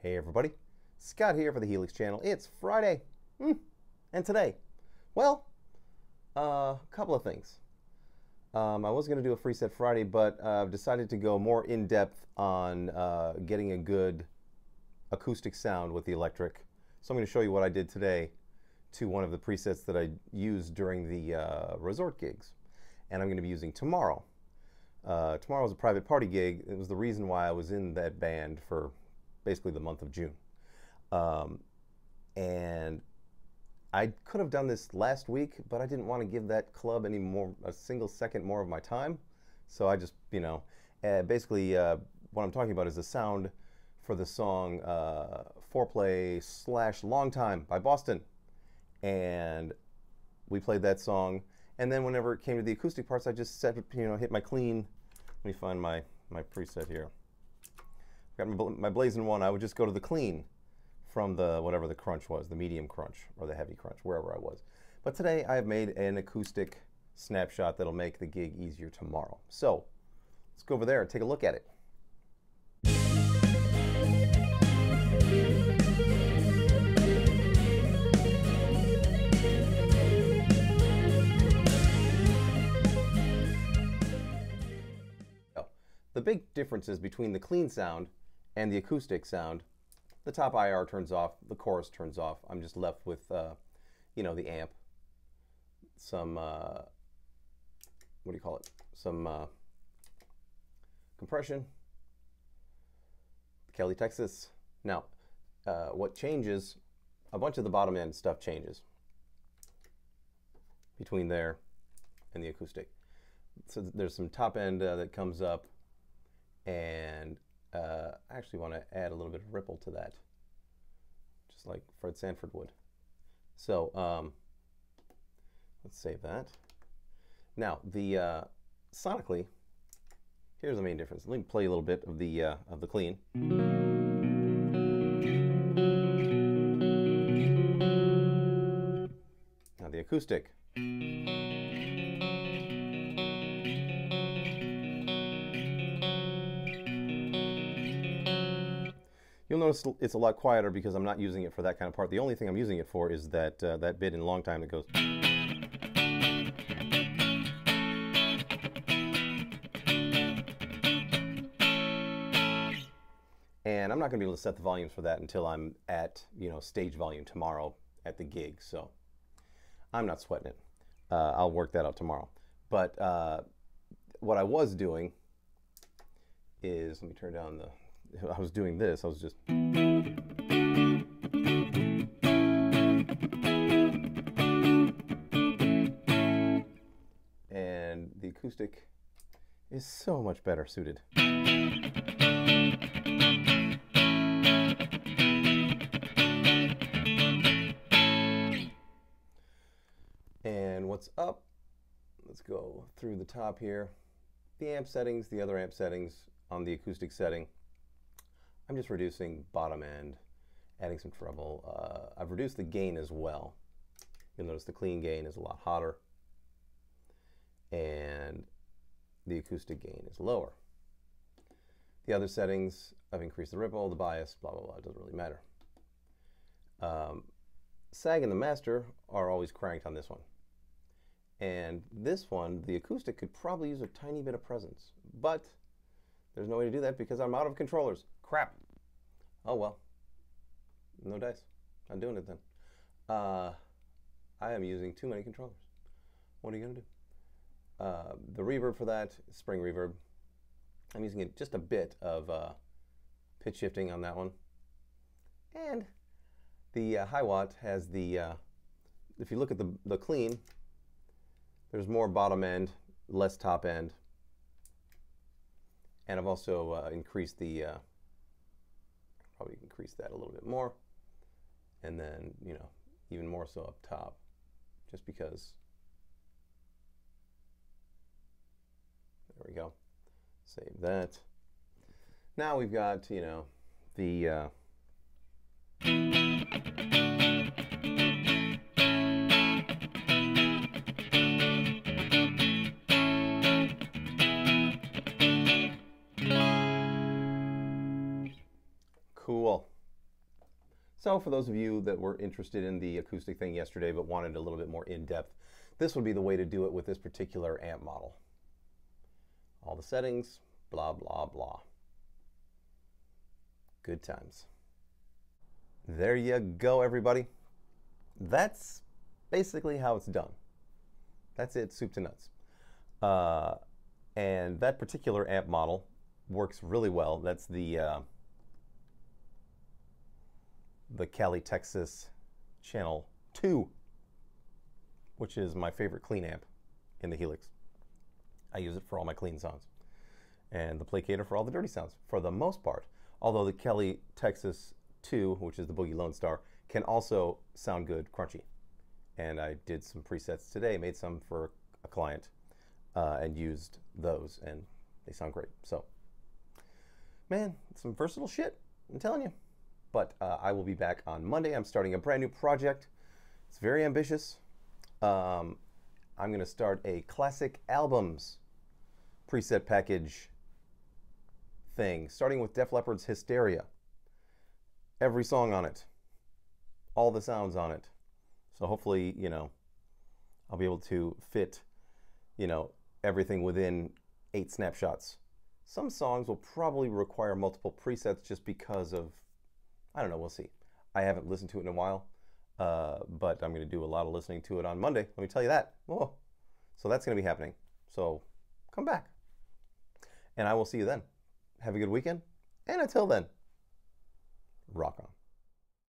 Hey everybody, Scott here for the Helix channel. It's Friday, and today, well, a couple of things. I was going to do a Free Set Friday, but I've decided to go more in-depth on getting a good acoustic sound with the electric. So I'm going to show you what I did today to one of the presets that I used during the resort gigs, and I'm going to be using tomorrow. Tomorrow was a private party gig. It was the reason why I was in that band for basically the month of June. And I could have done this last week, but I didn't want to give that club a single second more of my time. So I just, basically what I'm talking about is the sound for the song Foreplay / Long Time by Boston. And we played that song. And then whenever it came to the acoustic parts, I just set, hit my clean. Let me find my preset here. Got my Blazing one. I would just go to the clean from the whatever the crunch was, the medium crunch or the heavy crunch, wherever I was. But today I have made an acoustic snapshot that'll make the gig easier tomorrow. So let's go over there and take a look at it. The big differences between the clean sound and the acoustic sound: the top IR turns off, the chorus turns off. I'm just left with, the amp, some, what do you call it? Some compression, Kelly, Texas. Now, what changes? A bunch of the bottom end stuff changes between there and the acoustic. So there's some top end that comes up. And I actually want to add a little bit of ripple to that, just like Fred Sanford would. So let's save that. Now, the sonically, here's the main difference. Let me play a little bit of the clean. Now the acoustic. You'll notice it's a lot quieter because I'm not using it for that kind of part. The only thing I'm using it for is that that bit in Long Time that goes. And I'm not going to be able to set the volumes for that until I'm at stage volume tomorrow at the gig. So I'm not sweating it. I'll work that out tomorrow. But what I was doing is, let me turn down the. I was doing this, I was just. And the acoustic is so much better suited. And what's up? Let's go through the top here. The amp settings, the other amp settings on the acoustic setting. I'm just reducing bottom end, adding some treble. I've reduced the gain as well. You'll notice the clean gain is a lot hotter, and the acoustic gain is lower. The other settings, I've increased the ripple, the bias, blah, blah, blah. It doesn't really matter. Sag and the master are always cranked on this one. And this one, the acoustic could probably use a tiny bit of presence, but there's no way to do that because I'm out of controllers. Crap. Oh well. No dice. Not doing it then. I am using too many controllers. What are you going to do? The reverb for that, spring reverb. I'm using it just a bit of pitch shifting on that one. And the high watt has the, if you look at the clean, there's more bottom end, less top end. And I've also increased the, probably increase that a little bit more. And then, even more so up top, just because. There we go. Save that. Now we've got, the cool. So for those of you that were interested in the acoustic thing yesterday but wanted a little bit more in-depth, this would be the way to do it with this particular amp model. All the settings, blah, blah, blah. Good times. There you go, everybody. That's basically how it's done. That's it, soup to nuts. And that particular amp model works really well. That's the Cali, Texas Channel 2, which is my favorite clean amp in the Helix. I use it for all my clean sounds, and the placator for all the dirty sounds, for the most part. Although the Cali, Texas 2, which is the Boogie Lone Star, can also sound good crunchy. And I did some presets today, made some for a client, and used those, and they sound great. So, man, some versatile shit, I'm telling you. But I will be back on Monday. I'm starting a brand new project. It's very ambitious. I'm going to start a classic albums preset package thing, starting with Def Leppard's Hysteria. Every song on it. All the sounds on it. So hopefully, you know, I'll be able to fit, you know, everything within 8 snapshots. Some songs will probably require multiple presets just because of, I don't know, we'll see. I haven't listened to it in a while, but I'm going to do a lot of listening to it on Monday. Let me tell you that. Whoa. So that's going to be happening. So come back. And I will see you then. Have a good weekend. And until then, rock on.